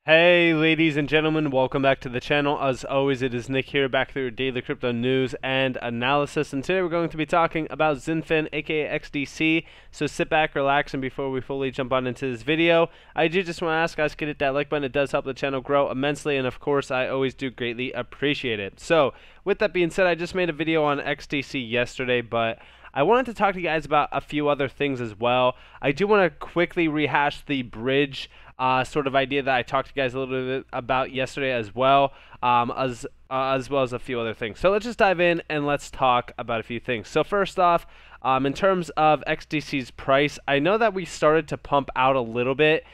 Hey ladies and gentlemen, welcome back to the channel. As always, it is Nick here, back with your daily crypto news and analysis, and today we're going to be talking about Xinfin, aka XDC. So sit back, relax, and before we fully jump on into this video, I do just want to ask guys to hit that like button. It does help the channel grow immensely, and of course I always do greatly appreciate it. So with that being said, I just made a video on XDC yesterday, but I wanted to talk to you guys about a few other things as well. I do want to quickly rehash the bridge sort of idea that I talked to you guys a little bit about yesterday as well, as well as a few other things. So let's just dive in and let's talk about a few things. So first off, in terms of XDC's price, I know that we started to pump out a little bit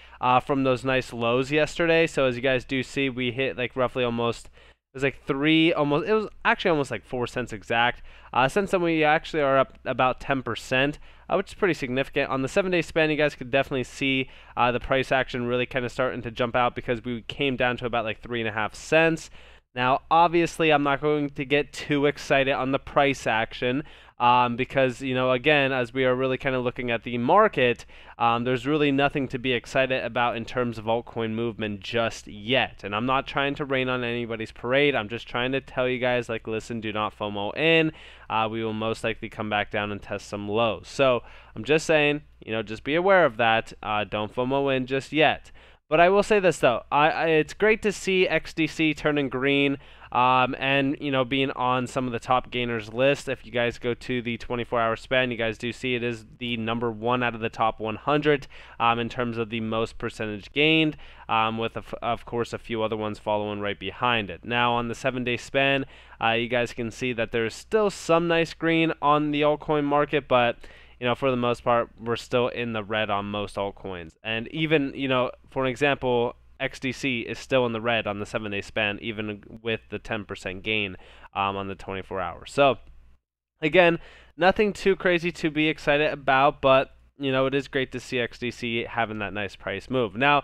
from those nice lows yesterday. So as you guys do see, we hit like roughly almost, it was like it was actually almost like 4 cents exact. Since then, we actually are up about 10%, which is pretty significant. On the 7-day span, you guys could definitely see the price action really kind of starting to jump out because we came down to about like 3.5 cents. Now, obviously, I'm not going to get too excited on the price action because, you know, again, as we are really kind of looking at the market, there's really nothing to be excited about in terms of altcoin movement just yet. And I'm not trying to rain on anybody's parade. I'm just trying to tell you guys, like, listen, do not FOMO in. We will most likely come back down and test some lows. So I'm just saying, you know, just be aware of that. Don't FOMO in just yet. But I will say this though, it's great to see XDC turning green and, you know, being on some of the top gainers list. If you guys go to the 24-hour span, you guys do see it is the #1 out of the top 100 in terms of the most percentage gained, with of course a few other ones following right behind it. Now on the 7-day span, you guys can see that there's still some nice green on the altcoin market, but you know, for the most part, we're still in the red on most altcoins. And even, you know, for an example, XDC is still in the red on the 7-day span, even with the 10% gain on the 24 hours. So, again, nothing too crazy to be excited about, but, you know, it is great to see XDC having that nice price move. Now,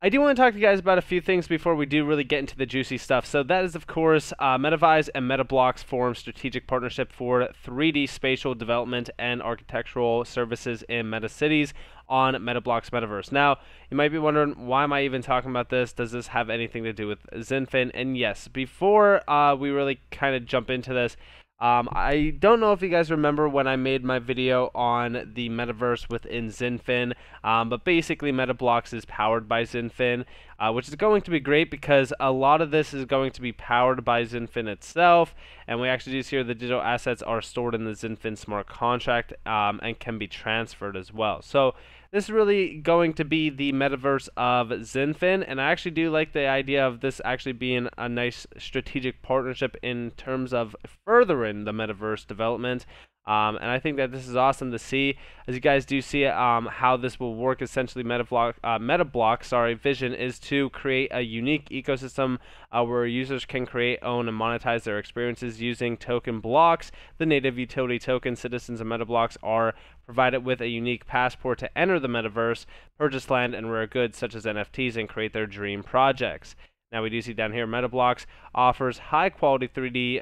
I do want to talk to you guys about a few things before we do really get into the juicy stuff. So that is, of course, Metaverse and Metablocks form strategic partnership for 3D spatial development and architectural services in meta cities on Metablocks Metaverse. Now, you might be wondering, why am I even talking about this? Does this have anything to do with Xinfin? And yes, before we really kind of jump into this, I don't know if you guys remember when I made my video on the metaverse within Xinfin, but basically Metablocks is powered by Xinfin, which is going to be great because a lot of this is going to be powered by Xinfin itself, and we actually do see here the digital assets are stored in the Xinfin smart contract and can be transferred as well. So this is really going to be the metaverse of Xinfin, and I actually do like the idea of this actually being a nice strategic partnership in terms of furthering the metaverse development. And I think that this is awesome to see. As you guys do see how this will work, essentially Metablocks' vision is to create a unique ecosystem where users can create, own, and monetize their experiences using token blocks. The native utility token citizens of Metablocks are provided with a unique passport to enter the metaverse, purchase land and rare goods such as NFTs, and create their dream projects. Now we do see down here Metablocks offers high quality 3D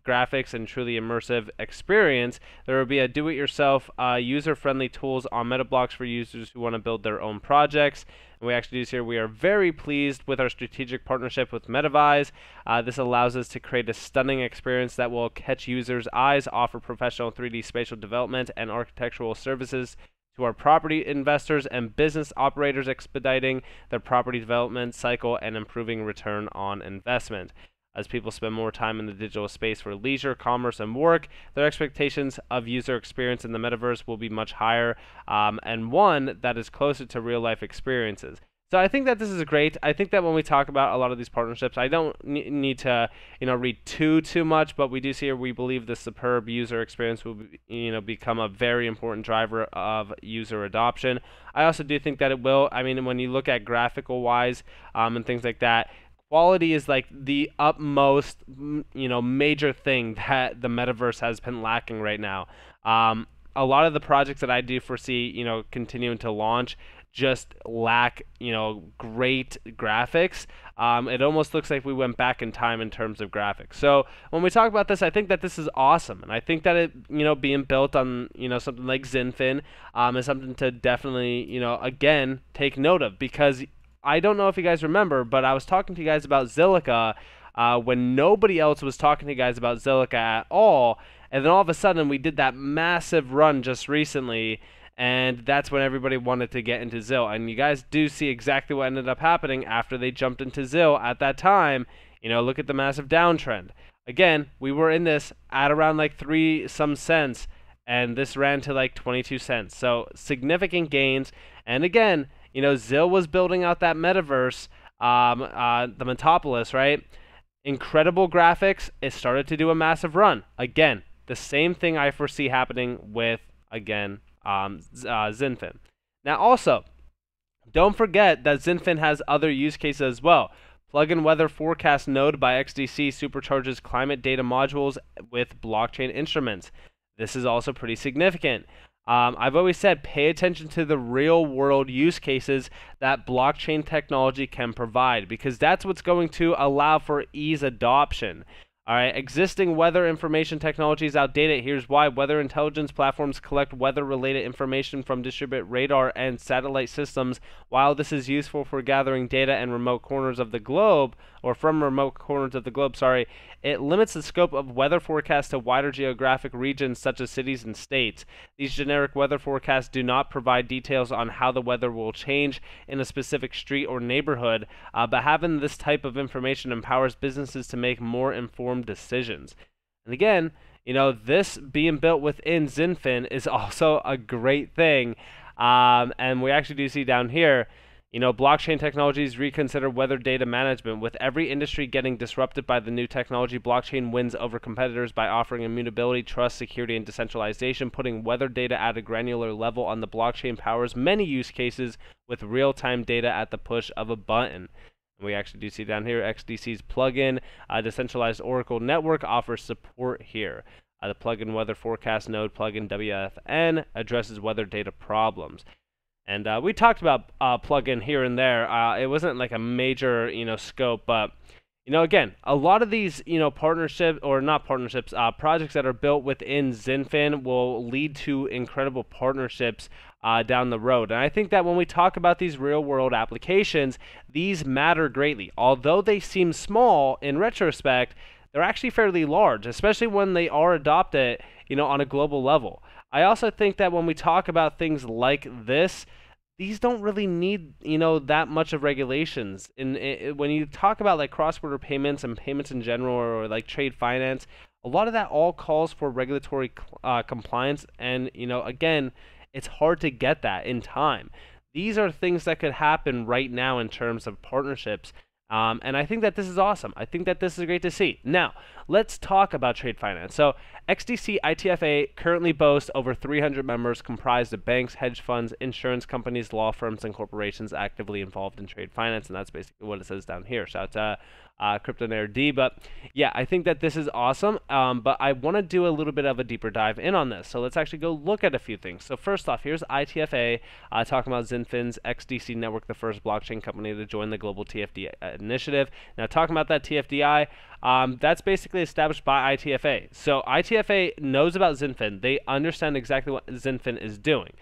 graphics and truly immersive experience. There will be a do-it-yourself user-friendly tools on Metablocks for users who want to build their own projects. And we actually do see here we are very pleased with our strategic partnership with Metaverse. This allows us to create a stunning experience that will catch users' eyes, offer professional 3D spatial development and architectural services to our property investors and business operators, expediting their property development cycle and improving return on investment. As people spend more time in the digital space for leisure, commerce, and work, their expectations of user experience in the metaverse will be much higher, and one that is closer to real-life experiences. So I think that this is great. I think that when we talk about a lot of these partnerships, I don't need to, you know, read too much, but we do see here we believe the superb user experience will be, you know, become a very important driver of user adoption. I also do think that it will. I mean, when you look at graphical wise and things like that, quality is like the utmost, you know, major thing that the metaverse has been lacking right now. A lot of the projects that I do foresee, you know, continuing to launch just lack, you know, great graphics. It almost looks like we went back in time in terms of graphics. So when we talk about this, I think that this is awesome, and I think that it, you know, being built on, you know, something like Xinfin is something to definitely, you know, again take note of, because I don't know if you guys remember, but I was talking to you guys about Zilliqa when nobody else was talking to you guys about Zilliqa at all, and then all of a sudden we did that massive run just recently, and that's when everybody wanted to get into Zill. And you guys do see exactly what ended up happening after they jumped into Zill at that time. You know, look at the massive downtrend. Again, we were in this at around like 3 some cents, and this ran to like 22 cents. So significant gains. And again, you know, Zill was building out that metaverse, the Metapolis, right? Incredible graphics. It started to do a massive run. Again, the same thing I foresee happening with, again, Xinfin. Now also, don't forget that Xinfin has other use cases as well. Plug-in weather forecast node by XDC supercharges climate data modules with blockchain instruments. This is also pretty significant. I've always said pay attention to the real-world use cases that blockchain technology can provide, because that's what's going to allow for ease adoption. All right, existing weather information technology is outdated. Here's why. Weather intelligence platforms collect weather-related information from distributed radar and satellite systems. While this is useful for gathering data in remote corners of the globe, or from remote corners of the globe, sorry, it limits the scope of weather forecasts to wider geographic regions such as cities and states. These generic weather forecasts do not provide details on how the weather will change in a specific street or neighborhood, but having this type of information empowers businesses to make more informed decisions. And again, you know, this being built within Xinfin is also a great thing. And we actually do see down here, you know, blockchain technologies reconsider weather data management. With every industry getting disrupted by the new technology, blockchain wins over competitors by offering immutability, trust, security, and decentralization. Putting weather data at a granular level on the blockchain powers many use cases with real-time data at the push of a button. And we actually do see down here, XDC's plugin, decentralized Oracle network, offers support here. The plugin weather forecast node, plugin WFN, addresses weather data problems. And we talked about plugin here and there. It wasn't like a major, you know, scope, but you know, again, a lot of these, you know, partnerships or not partnerships, projects that are built within Xinfin will lead to incredible partnerships down the road. And I think that when we talk about these real-world applications, these matter greatly. Although they seem small in retrospect, they're actually fairly large, especially when they are adopted, you know, on a global level. I also think that when we talk about things like this, these don't really need, you know, that much of regulations. When you talk about like cross-border payments and payments in general, or like trade finance, a lot of that all calls for regulatory compliance. And, you know, again, it's hard to get that in time. These are things that could happen right now in terms of partnerships. And I think that this is awesome. I think that this is great to see. Now, let's talk about trade finance. So, XDC ITFA currently boasts over 300 members comprised of banks, hedge funds, insurance companies, law firms, and corporations actively involved in trade finance. And that's basically what it says down here. Shout out to CryptoNerd D. But yeah, I think that this is awesome. But I want to do a little bit of a deeper dive in on this. So let's actually go look at a few things. So first off, here's ITFA talking about Xinfin's XDC network, the first blockchain company to join the global TFD initiative. Now, talking about that TFDI, that's basically established by ITFA. So ITFA knows about Xinfin. They understand exactly what Xinfin is doing.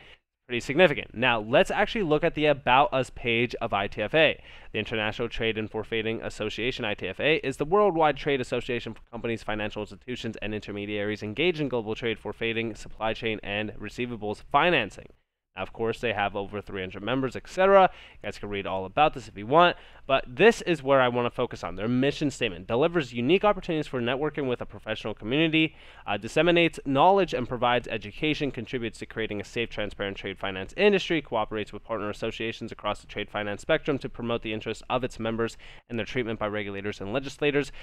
Pretty significant. Now, let's actually look at the About Us page of ITFA. The International Trade and Forfeiting Association, ITFA, is the worldwide trade association for companies, financial institutions, and intermediaries engaged in global trade, forfeiting, supply chain, and receivables financing. Now, of course, they have over 300 members, etc. You guys can read all about this if you want, but this is where I want to focus on. Their mission statement: delivers unique opportunities for networking with a professional community, disseminates knowledge and provides education, contributes to creating a safe, transparent trade finance industry, cooperates with partner associations across the trade finance spectrum to promote the interests of its members and their treatment by regulators and legislators,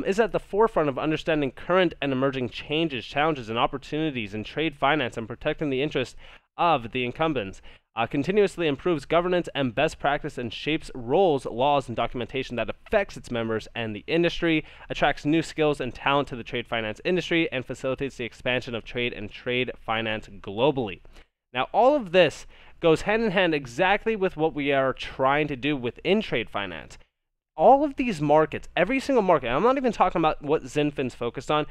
is at the forefront of understanding current and emerging changes, challenges, and opportunities in trade finance and protecting the interests of the incumbents, continuously improves governance and best practice and shapes rules, laws, and documentation that affects its members and the industry, attracts new skills and talent to the trade finance industry, and facilitates the expansion of trade and trade finance globally. Now, all of this goes hand in hand exactly with what we are trying to do within trade finance. All of these markets, every single market, I'm not even talking about what Xinfin's focused on,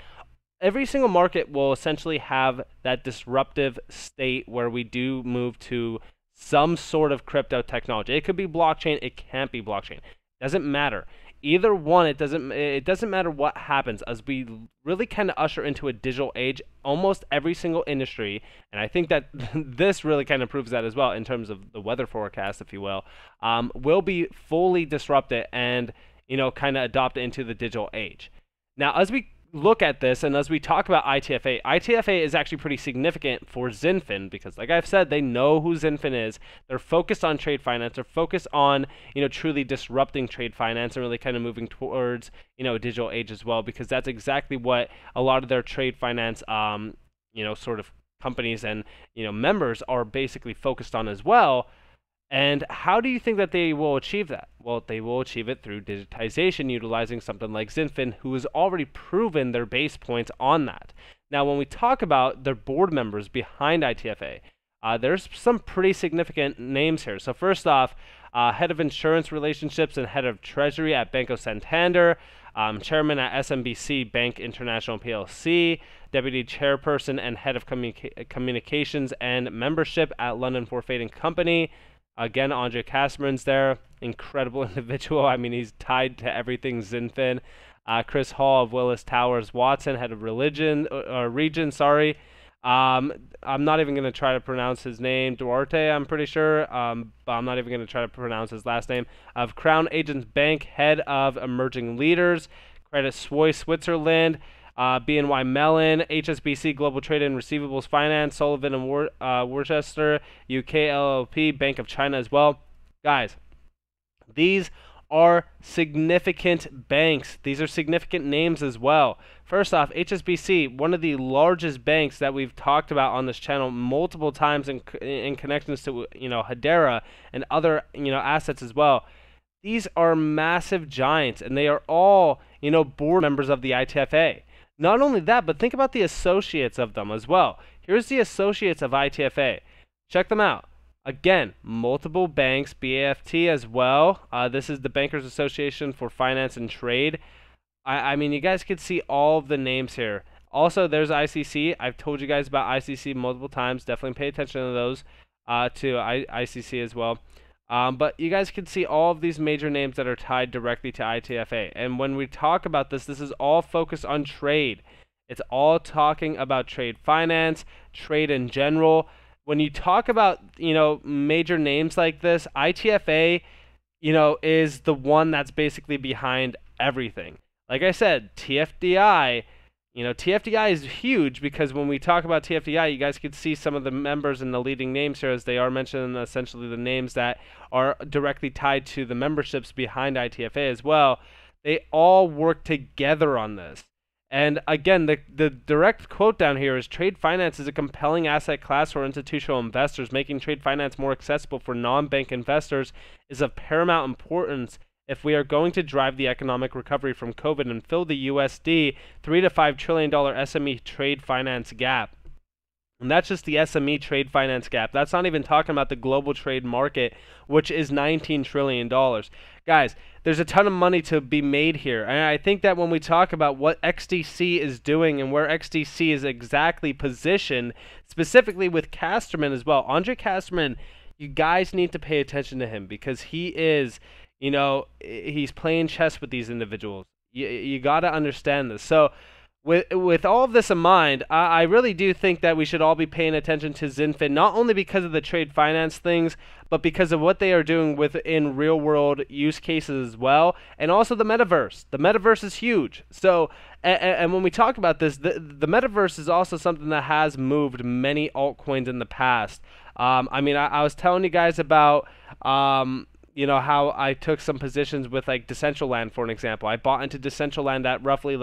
every single market will essentially have that disruptive state where we do move to some sort of crypto technology. It could be blockchain, it can't be blockchain. Doesn't matter. Either one, it doesn't matter what happens, as we really kind of usher into a digital age. Almost every single industry, and I think that this really kind of proves that as well in terms of the weather forecast, if you will be fully disrupted and kind of adopted into the digital age. Now, as we look at this and as we talk about ITFA is actually pretty significant for Xinfin because, like I've said, they know who Xinfin is. They're focused on trade finance. They're focused on, truly disrupting trade finance and really kind of moving towards, a digital age as well, because that's exactly what a lot of their trade finance, sort of companies and, members are basically focused on as well. And how do you think that they will achieve that? Well, they will achieve it through digitization, utilizing something like Xinfin, who has already proven their base points on that. Now, when we talk about their board members behind ITFA, there's some pretty significant names here. So first off, head of insurance relationships and head of treasury at Banco Santander, chairman at SMBC Bank International PLC, deputy chairperson and head of communications and membership at London Forfeiting Company. Again, Andre Kasperman's there. Incredible individual. I mean, he's tied to everything Xinfin. Chris Hall of Willis Towers Watson, head of region, I'm not even going to try to pronounce his name. Duarte, I'm pretty sure. But I'm not even going to try to pronounce his last name. Of Crown Agents Bank, head of emerging leaders. Credit Suisse, Switzerland. BNY Mellon, HSBC Global Trade and Receivables Finance, Sullivan and Worcester, UK LLP, Bank of China as well. Guys, these are significant banks. These are significant names as well. First off, HSBC, one of the largest banks that we've talked about on this channel multiple times in connections to Hedera and other assets as well. These are massive giants, and they are all board members of the ITFA. Not only that, but think about the associates of them as well. Here's the associates of ITFA. Check them out. Again, multiple banks, BAFT as well. This is the Bankers Association for Finance and Trade. I mean, you guys could see all of the names here. Also, there's ICC. I've told you guys about ICC multiple times. Definitely pay attention to those, to ICC as well. But you guys can see all of these major names that are tied directly to ITFA. And when we talk about this, this is all focused on trade. It's all talking about trade finance, trade in general. When you talk about, major names like this, ITFA, is the one that's basically behind everything. Like I said, TFDI, TFDI is huge because when we talk about TFDI, you guys could see some of the members and the leading names here, as they are mentioned, essentially the names that are directly tied to the memberships behind ITFA as well. They all work together on this. And again, the direct quote down here is, trade finance is a compelling asset class for institutional investors. Making trade finance more accessible for non-bank investors is of paramount importance if we are going to drive the economic recovery from COVID and fill the USD $3 to $5 trillion SME trade finance gap. And that's just the SME trade finance gap. That's not even talking about the global trade market, which is $19 trillion. Guys, there's a ton of money to be made here. And I think that when we talk about what XDC is doing and where XDC is exactly positioned, specifically with Kasperman as well, Andre Kasperman, you guys need to pay attention to him because he is, he's playing chess with these individuals. You got to understand this. So with all of this in mind, I really do think that we should all be paying attention to Xinfin, not only because of the trade finance things, but because of what they are doing within real-world use cases as well, and also the Metaverse. The Metaverse is huge. So, and when we talk about this, the Metaverse is also something that has moved many altcoins in the past. I mean, I was telling you guys about how I took some positions with like Decentraland, for an example. I bought into Decentraland at roughly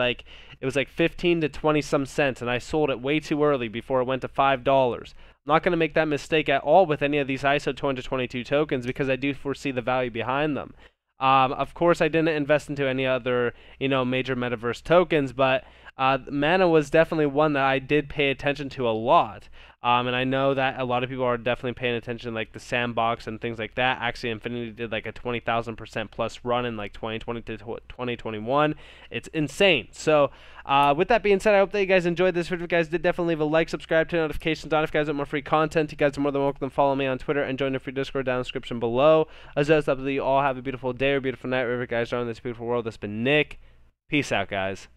it was like 15 to 20 some cents, and I sold it way too early before it went to $5. I'm not going to make that mistake at all with any of these ISO 222 tokens because I do foresee the value behind them. Of course, I didn't invest into any other, major Metaverse tokens, but Mana was definitely one that I did pay attention to a lot. And I know that a lot of people are definitely paying attention, like the sandbox and things like that. Actually, Infinity did like a 20,000% plus run in like 2020 to 2021. It's insane. So, with that being said, I hope that you guys enjoyed this video. If you guys did, definitely leave a like, subscribe, turn notifications on. If you guys want more free content, you guys are more than welcome to follow me on Twitter and join the free Discord down in the description below. As always, I hope that you all have a beautiful day or beautiful night wherever you guys are in this beautiful world. That's been Nick. Peace out, guys.